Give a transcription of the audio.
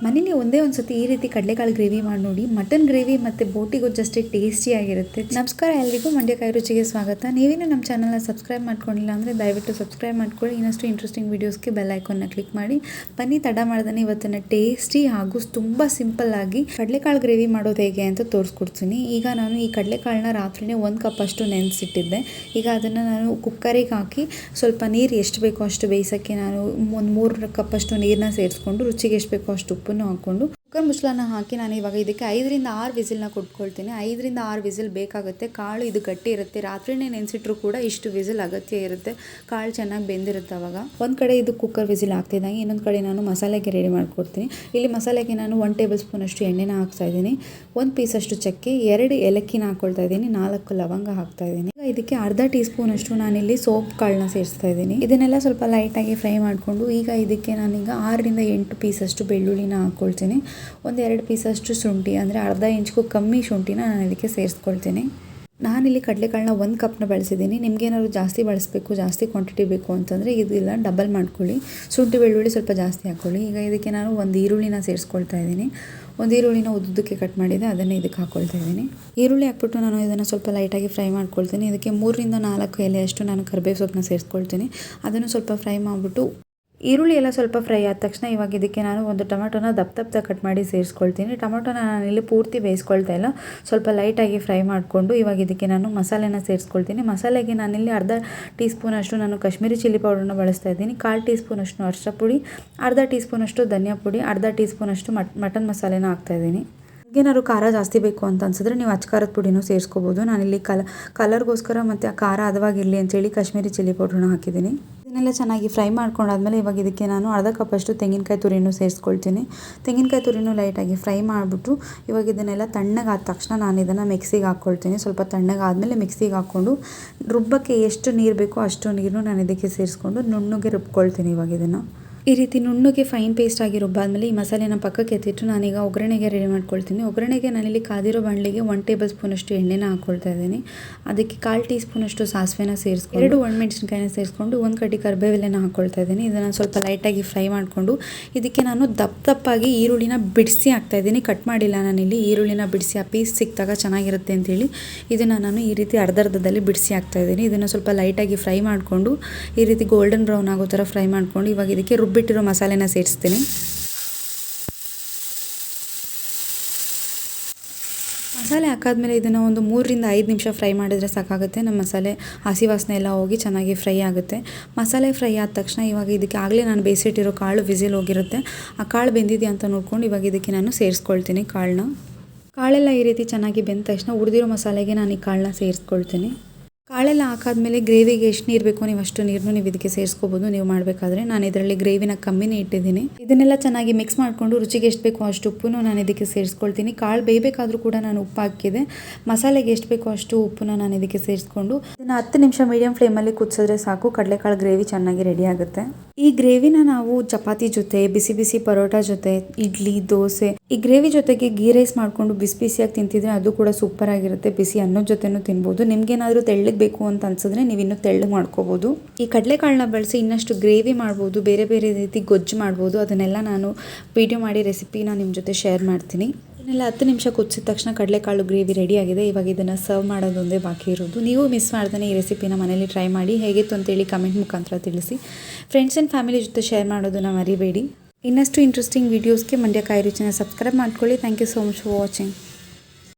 ಮನೇಲಿ ಒಂದೇ ಒಂದು ಸತಿ ಈ ರೀತಿ ಕಡಲೆಕಾಳು ಗ್ರೇವಿ ಮಾಡಿ ನೋಡಿ. ಮಟನ್ ಗ್ರೇವಿ ಮತ್ತು ಬೋಟಿ ಗೊಜ್ಜಷ್ಟೇ ಟೇಸ್ಟಿಯಾಗಿರುತ್ತೆ. ನಮಸ್ಕಾರ ಎಲ್ರಿಗೂ, ಮಂಡ್ಯಕಾಯಿ ರುಚಿಗೆ ಸ್ವಾಗತ. ನೀವೇನು ನಮ್ಮ ಚಾನಲ್ನ ಸಬ್ಸ್ಕ್ರೈಬ್ ಮಾಡ್ಕೊಂಡಿಲ್ಲ ಅಂದರೆ ದಯವಿಟ್ಟು ಸಬ್ಸ್ಕ್ರೈಬ್ ಮಾಡ್ಕೊಳ್ಳಿ. ಇನ್ನಷ್ಟು ಇಂಟ್ರೆಸ್ಟಿಂಗ್ ವೀಡಿಯೋಸ್ಗೆ ಬೆಲ್ ಐಕಾನ್ನ ಕ್ಲಿಕ್ ಮಾಡಿ. ಬನ್ನಿ ತಡ ಮಾಡ್ದೇ ಇವತ್ತಿನ ಟೇಸ್ಟಿ ಹಾಗೂ ತುಂಬ ಸಿಂಪಲ್ಲಾಗಿ ಕಡಲೆಕಾಳು ಗ್ರೇವಿ ಮಾಡೋದು ಹೇಗೆ ಅಂತ ತೋರಿಸ್ಕೊಡ್ತೀನಿ. ಈಗ ನಾನು ಈ ಕಡಲೆಕಾಳನ್ನ ರಾತ್ರಿನೇ 1 ಕಪ್ ಅಷ್ಟು ನೆನೆಸಿಟ್ಟಿದ್ದೆ. ಈಗ ಅದನ್ನು ನಾನು ಕುಕ್ಕರಿಗೆ ಹಾಕಿ ಸ್ವಲ್ಪ ನೀರು ಎಷ್ಟು ಬೇಕೋ ಅಷ್ಟು ಬೇಯಿಸೋಕ್ಕೆ ನಾನು ಒಂದು 3 ಕಪ್ ಅಷ್ಟು ನೀರನ್ನ ಸೇರಿಸ್ಕೊಂಡು ರುಚಿಗೆ ಎಷ್ಟು ಬೇಕೋ ಅಷ್ಟು ಉಪ್ಪನ್ನು ಹಾಕ್ಕೊಂಡು ಕುಕ್ಕರ್ ಮುಚ್ಚಳನ ಹಾಕಿ ನಾನು ಇವಾಗ ಇದಕ್ಕೆ 5 ರಿಂದ 6 ವಿಸಿಲ್ನ ಕೊಟ್ಕೊಳ್ತೀನಿ. 5 ರಿಂದ 6 ವಿಸಿಲ್ ಬೇಕಾಗುತ್ತೆ. ಕಾಳು ಇದು ಗಟ್ಟಿ ಇರುತ್ತೆ, ರಾತ್ರಿನೇ ನೆನೆಸಿಟ್ರು ಕೂಡ ಇಷ್ಟು ವಿಸಿಲ್ ಅಗತ್ಯ ಇರುತ್ತೆ. ಕಾಳು ಚೆನ್ನಾಗಿ ಬೆಂದಿರುತ್ತೆ. ಅವಾಗ ಒಂದು ಕಡೆ ಇದು ಕುಕ್ಕರ್ ವಿಸಿಲ್ ಆಗ್ತಿದ್ದಂಗೆ ಇನ್ನೊಂದು ಕಡೆ ನಾನು ಮಸಾಲೆಗೆ ರೆಡಿ ಮಾಡ್ಕೊಡ್ತೀನಿ. ಇಲ್ಲಿ ಮಸಾಲೆಗೆ ನಾನು 1 ಟೇಬಲ್ ಸ್ಪೂನ್ ಅಷ್ಟು ಎಣ್ಣೆನ ಹಾಕ್ತಾ ಇದ್ದೀನಿ, 1 ಪೀಸ್ ಅಷ್ಟು ಚಕ್ಕೆ, 2 ಏಲಕ್ಕಿನ ಹಾಕ್ಕೊಳ್ತಾ ಇದ್ದೀನಿ, 4 ಲವಂಗ ಹಾಕ್ತಾ ಇದ್ದೀನಿ. ಇದಕ್ಕೆ ಅರ್ಧ ಟೀ ಸ್ಪೂನ್ ಅಷ್ಟು ನಾನಿಲ್ಲಿ ಸೋಪ್ ಕಾಳನ್ನ ಸೇರಿಸ್ತಾ ಇದ್ದೀನಿ. ಇದನ್ನೆಲ್ಲ ಸ್ವಲ್ಪ ಲೈಟಾಗಿ ಫ್ರೈ ಮಾಡಿಕೊಂಡು ಈಗ ಇದಕ್ಕೆ ನಾನೀಗ 6 ರಿಂದ 8 ಪೀಸ್ ಅಷ್ಟು ಬೆಳ್ಳುಳ್ಳಿನ ಹಾಕ್ಕೊಳ್ತೀನಿ. 1-2 ಪೀಸ್ ಅಷ್ಟು ಶುಂಠಿ, ಅಂದರೆ ಅರ್ಧ ಇಂಚ್ಗೂ ಕಮ್ಮಿ ಶುಂಠಿನ ನಾನು ಇದಕ್ಕೆ ಸೇರಿಸ್ಕೊಳ್ತೀನಿ. ನಾನಿಲ್ಲಿ ಕಡಲೆಕಾಳನ್ನ 1 ಕಪ್ನ ಬಳಸಿದ್ದೀನಿ. ನಿಮ್ಗೇನಾದ್ರು ಜಾಸ್ತಿ ಬಳಸಬೇಕು, ಜಾಸ್ತಿ ಕ್ವಾಂಟಿಟಿ ಬೇಕು ಅಂತಂದರೆ ಇದೆಲ್ಲ ಡಬಲ್ ಮಾಡ್ಕೊಳ್ಳಿ. ಶುಂಠಿ ಬೆಳ್ಳುಳ್ಳಿ ಸ್ವಲ್ಪ ಜಾಸ್ತಿ ಹಾಕ್ಕೊಳ್ಳಿ. ಈಗ ಇದಕ್ಕೆ ನಾನು 1 ಈರುಳ್ಳಿನ ಸೇರಿಸ್ಕೊಳ್ತಾ ಇದ್ದೀನಿ. 1 ಈರುಳ್ಳಿನ ಉದ್ದಕ್ಕೆ ಕಟ್ ಮಾಡಿದೆ, ಅದನ್ನು ಇದಕ್ಕೆ ಹಾಕ್ಕೊಳ್ತಾ ಇದ್ದೀನಿ. ಈರುಳ್ಳಿ ಹಾಕ್ಬಿಟ್ಟು ನಾನು ಇದನ್ನು ಸ್ವಲ್ಪ ಲೈಟಾಗಿ ಫ್ರೈ ಮಾಡ್ಕೊಳ್ತೀನಿ. ಇದಕ್ಕೆ 3 ರಿಂದ 4 ಎಲೆಯಷ್ಟು ನಾನು ಕರಿಬೇವು ಸೊಪ್ಪನ್ನ ಸೇರಿಸ್ಕೊಳ್ತೀನಿ. ಅದನ್ನು ಸ್ವಲ್ಪ ಫ್ರೈ ಮಾಡಿಬಿಟ್ಟು ಈರುಳ್ಳಿ ಎಲ್ಲ ಸ್ವಲ್ಪ ಫ್ರೈ ಆದ ತಕ್ಷಣ ಇವಾಗ ಇದಕ್ಕೆ ನಾನು ಒಂದು ಟೊಮೆಟೊನ ದಪ್ಪ ಕಟ್ ಮಾಡಿ ಸೇರಿಸ್ಕೊಳ್ತೀನಿ. ಟೊಮೆಟೊನ ನಾನಿಲ್ಲಿ ಪೂರ್ತಿ ಬೇಯಿಸ್ಕೊಳ್ತಾ ಇಲ್ಲ, ಸ್ವಲ್ಪ ಲೈಟಾಗಿ ಫ್ರೈ ಮಾಡಿಕೊಂಡು ಇವಾಗ ಇದಕ್ಕೆ ನಾನು ಮಸಾಲೆನ ಸೇರಿಸ್ಕೊಳ್ತೀನಿ. ಮಸಾಲೆಗೆ ನಾನಿಲ್ಲಿ ಅರ್ಧ ಟೀ ಸ್ಪೂನ್ ಅಷ್ಟು ನಾನು ಕಾಶ್ಮೀರಿ ಚಿಲ್ಲಿ ಪೌಡರ್ನ ಬಳಸ್ತಾ ಇದ್ದೀನಿ, 1/4 ಟೀ ಸ್ಪೂನ್ ಅಷ್ಟು ಅರಿಶಿನ ಪುಡಿ, ಅರ್ಧ ಟೀ ಸ್ಪೂನ್ ಅಷ್ಟು ಧನಿಯಾ ಪುಡಿ, ಅರ್ಧ ಟೀ ಸ್ಪೂನ್ ಅಷ್ಟು ಮಟನ್ ಮಸಾಲೆನ ಹಾಕ್ತಾಯಿದ್ದೀನಿ. ಏನಾದ್ರು ಖಾರ ಜಾಸ್ತಿ ಬೇಕು ಅಂತ ಅನ್ಸಿದ್ರೆ ನೀವು ಅಚ್ಕಾರದ ಪುಡಿನೂ ಸೇರಿಸ್ಕೋಬೋದು. ನಾನಿಲ್ಲಿ ಕಲರ್ಗೋಸ್ಕರ ಮತ್ತು ಖಾರ ಹದವಾಗಿರಲಿ ಅಂತೇಳಿ ಕಾಶ್ಮೀರಿ ಚಿಲ್ಲಿ ಪೌಡ್ರನ್ನ ಹಾಕಿದ್ದೀನಿ. ಇದನ್ನೆಲ್ಲ ಚೆನ್ನಾಗಿ ಫ್ರೈ ಮಾಡ್ಕೊಂಡಾದ್ಮೇಲೆ ಇವಾಗ ಇದಕ್ಕೆ ನಾನು ಅರ್ಧ ಕಪ್ ಅಷ್ಟು ತೆಂಗಿನಕಾಯಿ ತುರಿನೂ ಸೇರಿಸ್ಕೊಳ್ತೀನಿ. ತೆಂಗಿನಕಾಯಿ ತುರಿನೂ ಲೈಟಾಗಿ ಫ್ರೈ ಮಾಡಿಬಿಟ್ಟು ಇವಾಗ ಇದನ್ನೆಲ್ಲ ತಣ್ಣಗಾದ ತಕ್ಷಣ ನಾನು ಇದನ್ನು ಮಿಕ್ಸಿಗೆ ಹಾಕ್ಕೊಳ್ತೀನಿ. ಸ್ವಲ್ಪ ತಣ್ಣಗಾದಮೇಲೆ ಮಿಕ್ಸಿಗೆ ಹಾಕ್ಕೊಂಡು ರುಬ್ಬಕ್ಕೆ ಎಷ್ಟು ನೀರು ಬೇಕೋ ಅಷ್ಟು ನೀರನ್ನು ನಾನು ಇದಕ್ಕೆ ಸೇರಿಸ್ಕೊಂಡು ನುಣ್ಣಗೆ ರುಬ್ಕೊಳ್ತೀನಿ. ಇವಾಗ ಇದನ್ನು ಈ ರೀತಿ ನುಣ್ಣಗೆ ಫೈನ್ ಪೇಸ್ಟ್ ಆಗಿ ರುಬ್ಬಾದ್ಮೇಲೆ ಈ ಮಸಾಲೆನ ಪಕ್ಕಕ್ಕೆ ಎತ್ತಿಟ್ಟು ನಾನೀಗ ಒಗ್ಗರಣೆಗೆ ರೆಡಿ ಮಾಡ್ಕೊಳ್ತೀನಿ. ಒಗ್ಗರಣೆಗೆ ನಾನಿಲ್ಲಿ ಕಾದಿರೋ ಬಾಣಲಿಗೆ 1 ಟೇಬಲ್ ಸ್ಪೂನ್ ಅಷ್ಟು ಎಣ್ಣೆನ ಹಾಕ್ಕೊಳ್ತಾ ಇದ್ದೀನಿ. ಅದಕ್ಕೆ 1/4 ಟೀ ಸ್ಪೂನ್ ಅಷ್ಟು ಸಾಸಿವೆನ ಸೇರಿಸ್ಕೊಂಡು 2 ಒಣಮೆಣಸಿನ್ಕಾಯಿನ ಸೇರಿಸ್ಕೊಂಡು 1 ಕಡ್ಡಿ ಕರಿಬೇವೆಲೆನ ಹಾಕ್ಕೊಳ್ತಾ ಇದ್ದೀನಿ. ಇದನ್ನು ಸ್ವಲ್ಪ ಲೈಟಾಗಿ ಫ್ರೈ ಮಾಡಿಕೊಂಡು ಇದಕ್ಕೆ ನಾನು ದಪ್ಪಾಗಿ ಈರುಳ್ಳಿನ ಬಿಡಿಸಿ ಹಾಕ್ತಾಯಿದ್ದೀನಿ. ಕಟ್ ಮಾಡಿಲ್ಲ ನಾನಿಲ್ಲಿ, ಈರುಳ್ಳಿನ ಬಿಡಿಸಿ ಆ ಪೀಸ್ ಸಿಕ್ಕಿದಾಗ ಚೆನ್ನಾಗಿರುತ್ತೆ ಅಂತೇಳಿ ಇದನ್ನು ನಾನು ಈ ರೀತಿ ಅರ್ಧದಲ್ಲಿ ಬಿಡಿಸಿ ಹಾಕ್ತಾಯಿದ್ದೀನಿ. ಇದನ್ನು ಸ್ವಲ್ಪ ಲೈಟಾಗಿ ಫ್ರೈ ಮಾಡಿಕೊಂಡು ಈ ರೀತಿ ಗೋಲ್ಡನ್ ಬ್ರೌನ್ ಆಗೋ ಥರ ಫ್ರೈ ಮಾಡಿಕೊಂಡು ಇವಾಗ ಇದಕ್ಕೆ ರುಬ್ಬಿಟ್ಟಿರೋ ಮಸಾಲೆನ ಸೇರಿಸ್ತೀನಿ. ಮಸಾಲೆ ಹಾಕಾದ್ಮೇಲೆ ಇದನ್ನು ಒಂದು 3 ರಿಂದ 5 ನಿಮಿಷ ಫ್ರೈ ಮಾಡಿದರೆ ಸಾಕಾಗುತ್ತೆ. ನಮ್ಮ ಮಸಾಲೆ ಹಸಿ ವಾಸನೆ ಎಲ್ಲ ಹೋಗಿ ಚೆನ್ನಾಗಿ ಫ್ರೈ ಆಗುತ್ತೆ. ಮಸಾಲೆ ಫ್ರೈ ಆದ ತಕ್ಷಣ ಇವಾಗ ಇದಕ್ಕೆ ಆಗಲೇ ನಾನು ಬೇಯಿಸಿಟ್ಟಿರೋ ಕಾಳು ವಿಸಿಲ್ ಹೋಗಿರುತ್ತೆ, ಆ ಕಾಳು ಬೆಂದಿದೆಯಾ ಅಂತ ನೋಡ್ಕೊಂಡು ಇವಾಗ ಇದಕ್ಕೆ ನಾನು ಸೇರಿಸ್ಕೊಳ್ತೀನಿ ಕಾಳೆಲ್ಲ ಈ ರೀತಿ ಚೆನ್ನಾಗಿ ಬೆಂದ ತಕ್ಷಣ ಉಳಿದಿರೋ ಮಸಾಲೆಗೆ ನಾನು ಈ ಕಾಳನ್ನ ಸೇರಿಸ್ಕೊಳ್ತೀನಿ. ಕಾಳೆಲ್ಲ ಹಾಕಾದ್ಮೇಲೆ ಗ್ರೇವಿಗೆ ಎಷ್ಟು ನೀರು ಬೇಕೋ ನೀವು ಅಷ್ಟು ನೀರನ್ನು ನೀವು ಇದಕ್ಕೆ ಸೇರಿಸ್ಕೋಬೋದು. ನೀವು ಮಾಡಬೇಕಾದ್ರೆ ನಾನು ಇದರಲ್ಲಿ ಗ್ರೇವಿನ ಕಮ್ಮಿನೇ ಇಟ್ಟಿದ್ದೀನಿ. ಇದನ್ನೆಲ್ಲ ಚೆನ್ನಾಗಿ ಮಿಕ್ಸ್ ಮಾಡಿಕೊಂಡು ರುಚಿಗೆ ಎಷ್ಟು ಬೇಕೋ ಅಷ್ಟು ಉಪ್ಪನ್ನು ನಾನು ಇದಕ್ಕೆ ಸೇರಿಸ್ಕೊಳ್ತೀನಿ. ಕಾಳು ಬೇಯಬೇಕಾದ್ರೂ ಕೂಡ ನಾನು ಉಪ್ಪು ಹಾಕಿದೆ. ಮಸಾಲೆಗೆ ಎಷ್ಟು ಬೇಕೋ ಅಷ್ಟು ಉಪ್ಪನ್ನು ನಾನು ಇದಕ್ಕೆ ಸೇರಿಸ್ಕೊಂಡು ಇದನ್ನು 10 ನಿಮಿಷ ಮೀಡಿಯಂ ಫ್ಲೇಮಲ್ಲಿ ಕುದಿಸಿದ್ರೆ ಸಾಕು, ಕಡಲೆಕಾಳು ಗ್ರೇವಿ ಚೆನ್ನಾಗಿ ರೆಡಿ ಆಗುತ್ತೆ. ಈ ಗ್ರೇವಿನ ನಾವು ಚಪಾತಿ ಜೊತೆ, ಬಿಸಿ ಬಿಸಿ ಪರೋಟ ಜೊತೆ, ಇಡ್ಲಿ, ದೋಸೆ, ಈ ಗ್ರೇವಿ ಜೊತೆಗೆ ಗೀ ರೈಸ್ ಮಾಡಿಕೊಂಡು ಬಿಸಿ ಬಿಸಿಯಾಗಿ ತಿಂತಿದ್ರೆ ಅದು ಕೂಡ ಸೂಪರ್ ಆಗಿರುತ್ತೆ. ಬಿಸಿ ಅನ್ನದ ಜೊತೆನೂ ತಿನ್ಬೋದು. ನಿಮ್ಗೇನಾದರೂ ತೆಳ್ಳಗೆ ಬೇಕು ಅಂತ ಅನ್ಸಿದ್ರೆ ನೀವು ಇನ್ನೂ ತೆಳ್ಳಗೆ ಮಾಡ್ಕೋಬೋದು. ಈ ಕಡಲೆಕಾಳನ್ನ ಬಳಸಿ ಇನ್ನಷ್ಟು ಗ್ರೇವಿ ಮಾಡ್ಬೋದು, ಬೇರೆ ಬೇರೆ ರೀತಿ ಗೊಜ್ಜು ಮಾಡ್ಬೋದು. ಅದನ್ನೆಲ್ಲ ನಾನು ವಿಡಿಯೋ ಮಾಡಿ ರೆಸಿಪಿನ ನಿಮ್ಮ ಜೊತೆ ಶೇರ್ ಮಾಡ್ತೀನಿ. ಇದನ್ನೆಲ್ಲ 10 ನಿಮಿಷ ಕುದಿಸಿದ ತಕ್ಷಣ ಕಡಲೆಕಾಳು ಗ್ರೇವಿ ರೆಡಿ ಆಗಿದೆ. ಇವಾಗ ಇದನ್ನು ಸರ್ವ್ ಮಾಡೋದೊಂದೇ ಬಾಕಿ ಇರೋದು. ನೀವು ಮಿಸ್ ಮಾಡ್ದೇ ಈ ರೆಸಿಪಿನ ಮನೇಲಿ ಟ್ರೈ ಮಾಡಿ. ಹೇಗಿತ್ತು ಅಂತೇಳಿ ಕಮೆಂಟ್ ಮುಖಾಂತರ ತಿಳಿಸಿ. ಫ್ರೆಂಡ್ಸ್ ಆ್ಯಂಡ್ ಫ್ಯಾಮಿಲಿ ಜೊತೆ ಶೇರ್ ಮಾಡೋದನ್ನ ಮರಿಬೇಡಿ. ಇನ್ನಷ್ಟು ಇಂಟ್ರೆಸ್ಟಿಂಗ್ ವೀಡಿಯೋಸ್ಗೆ ಮಂಡ್ಯಕಾಯಿ ರುಚಿನ ಸಬ್ಸ್ಕ್ರೈಬ್ ಮಾಡ್ಕೊಳ್ಳಿ. Thank you so much for watching.